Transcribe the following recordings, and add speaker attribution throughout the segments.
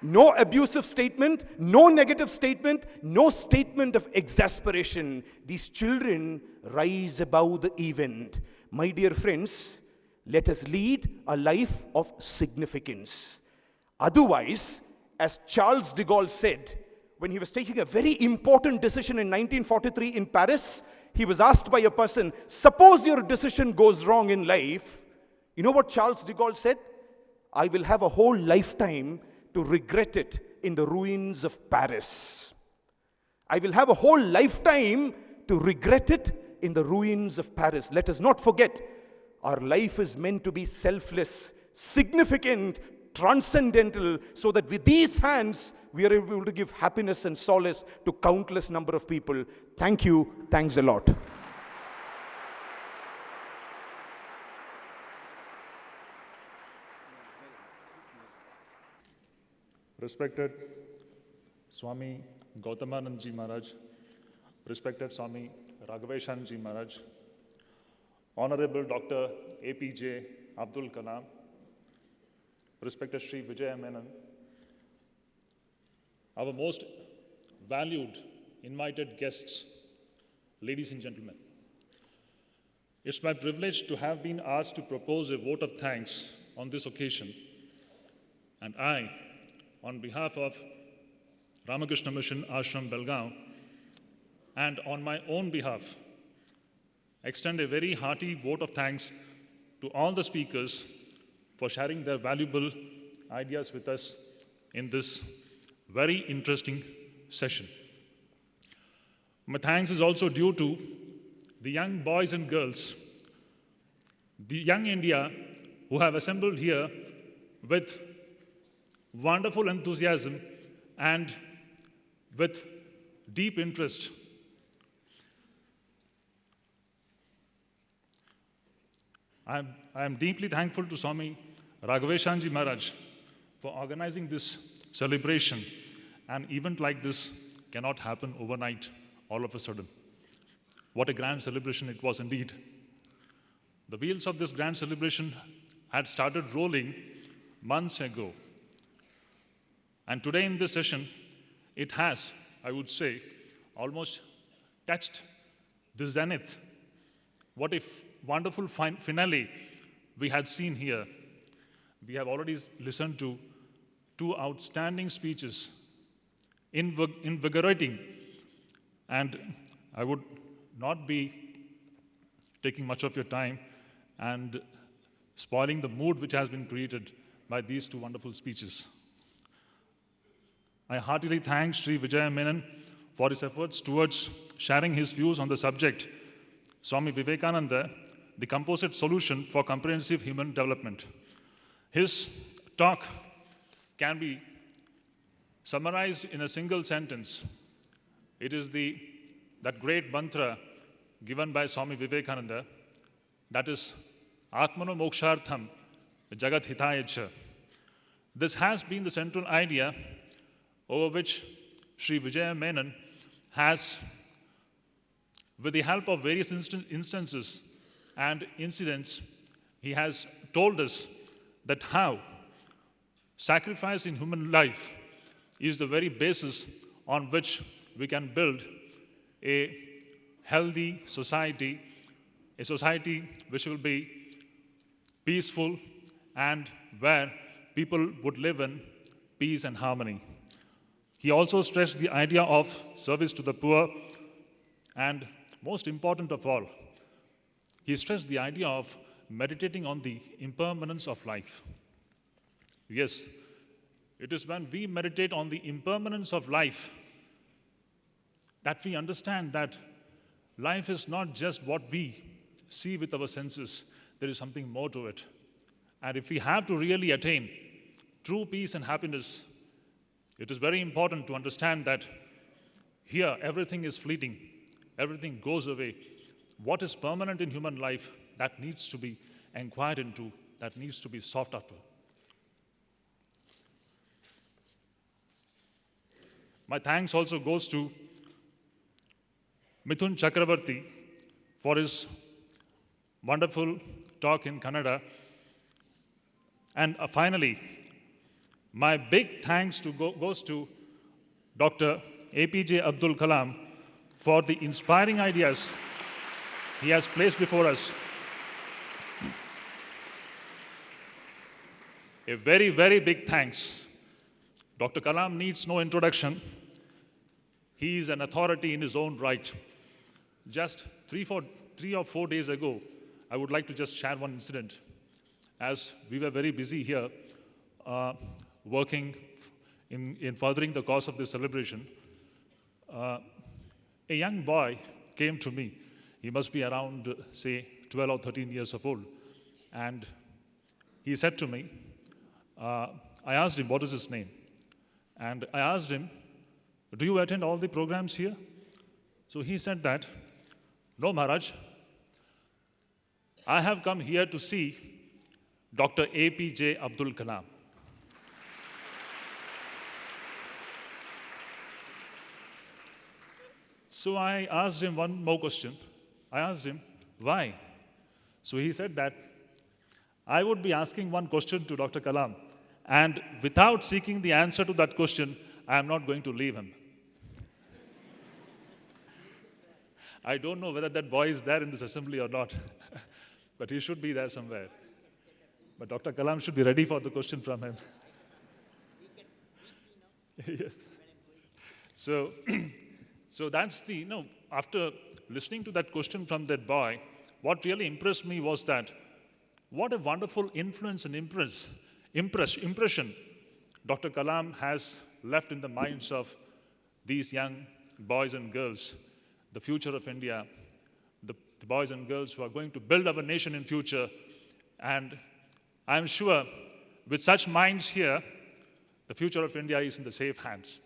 Speaker 1: No abusive statement, no negative statement, no statement of exasperation. These children rise above the event. My dear friends, let us lead a life of significance. Otherwise, as Charles de Gaulle said, when he was taking a very important decision in 1943 in Paris, he was asked by a person, suppose your decision goes wrong in life. You know what Charles de Gaulle said? I will have a whole lifetime to regret it in the ruins of Paris. I will have a whole lifetime to regret it in the ruins of Paris. Let us not forget, our life is meant to be selfless, significant, transcendental, so that with these hands, we are able to give happiness and solace to countless number of people. Thank you. Thanks a lot.
Speaker 2: Respected Swami Gautamanand Ji Maharaj, respected Swami Raghaveshan Ji Maharaj, Honorable Dr. APJ Abdul Kalam, respected Sri Vijaya Menon, our most valued invited guests, ladies and gentlemen. It's my privilege to have been asked to propose a vote of thanks on this occasion, and I, on behalf of Ramakrishna Mission Ashram Belgaum, and on my own behalf, extend a very hearty vote of thanks to all the speakers for sharing their valuable ideas with us in this very interesting session. My thanks is also due to the young boys and girls, the young India who have assembled here with wonderful enthusiasm and with deep interest. I am deeply thankful to Swami Raghaveshan Ji Maharaj for organizing this celebration. An event like this cannot happen overnight, all of a sudden. What a grand celebration it was indeed. The wheels of this grand celebration had started rolling months ago. And today in this session, it has, I would say, almost touched the zenith. What a wonderful finale we had seen here. We have already listened to two outstanding speeches, invigorating, and I would not be taking much of your time and spoiling the mood which has been created by these two wonderful speeches. I heartily thank Sri Vijaya Menon for his efforts towards sharing his views on the subject, Swami Vivekananda, the composite solution for comprehensive human development. His talk can be summarized in a single sentence. It is that great mantra given by Swami Vivekananda, that is Atmano Mokshartham Jagat Hitayacha. This has been the central idea over which Sri Vijaya Menon has, with the help of various instances and incidents, he has told us that how sacrifice in human life is the very basis on which we can build a healthy society, a society which will be peaceful and where people would live in peace and harmony. He also stressed the idea of service to the poor, and most important of all, he stressed the idea of meditating on the impermanence of life. Yes, it is when we meditate on the impermanence of life that we understand that life is not just what we see with our senses. There is something more to it. And if we have to really attain true peace and happiness, it is very important to understand that here everything is fleeting, everything goes away. What is permanent in human life, that needs to be inquired into, that needs to be sought after. My thanks also goes to Mithun Chakravarti for his wonderful talk in Kannada. And finally, My big thanks goes to Dr. APJ Abdul Kalam for the inspiring ideas he has placed before us. A very, very big thanks. Dr. Kalam needs no introduction. He is an authority in his own right. Just 3 or 4 days ago, I would like to just share one incident. As we were very busy here, working in furthering the cause of this celebration, a young boy came to me. He must be around, say, 12 or 13 years of old. And he said to me, I asked him, what is his name? And I asked him, do you attend all the programs here? So he said that, no, Maharaj, I have come here to see Dr. APJ Abdul Kalam. So I asked him one more question. I asked him, why? So he said that I would be asking one question to Dr. Kalam, and without seeking the answer to that question, I am not going to leave him. I don't know whether that boy is there in this assembly or not, but he should be there somewhere. But Dr. Kalam should be ready for the question from him. Yes. So, so that's the, after listening to that question from that boy, what really impressed me was that what a wonderful influence and impression Dr. Kalam has left in the minds of these young boys and girls, the future of India, the boys and girls who are going to build our nation in future. And I'm sure with such minds here, the future of India is in the safe hands.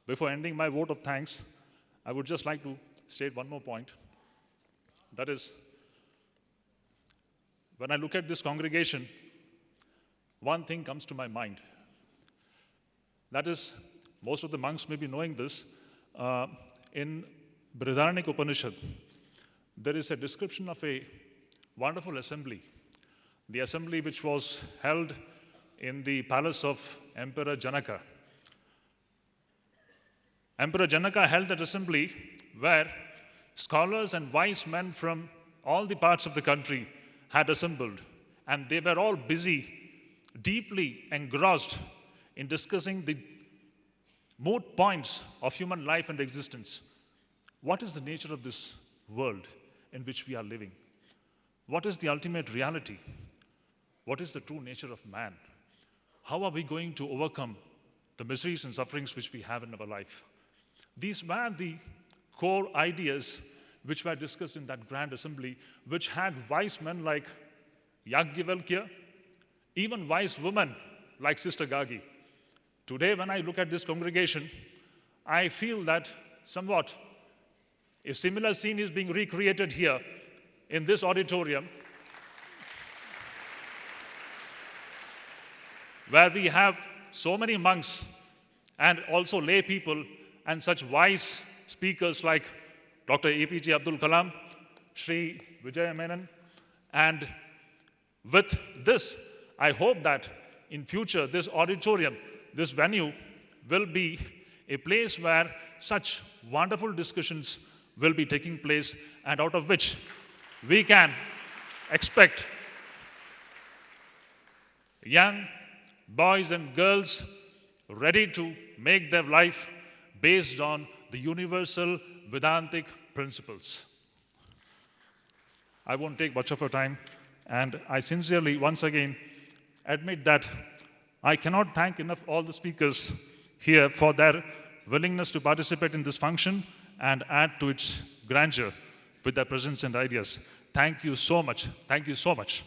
Speaker 2: Before ending my vote of thanks, I would just like to state one more point. That is, when I look at this congregation, one thing comes to my mind. That is, most of the monks may be knowing this, in Brihadaranyaka Upanishad, there is a description of a wonderful assembly. The assembly which was held in the palace of Emperor Janaka. Emperor Janaka held that assembly where scholars and wise men from all the parts of the country had assembled, and they were all busy, deeply engrossed in discussing the moot points of human life and existence. What is the nature of this world in which we are living? What is the ultimate reality? What is the true nature of man? How are we going to overcome the miseries and sufferings which we have in our life? These were the core ideas which were discussed in that grand assembly, which had wise men like Yajnavalkya, even wise women like Sister Gagi. Today, when I look at this congregation, I feel that somewhat a similar scene is being recreated here in this auditorium, where we have so many monks and also lay people and such wise speakers like Dr. APJ Abdul Kalam, Sri Vijaya Menon. And with this, I hope that in future, this auditorium, this venue will be a place where such wonderful discussions will be taking place, and out of which we can expect young boys and girls ready to make their life based on the universal Vedantic principles. I won't take much of your time, and I sincerely, once again, admit that I cannot thank enough all the speakers here for their willingness to participate in this function and add to its grandeur with their presence and ideas. Thank you so much. Thank you so much.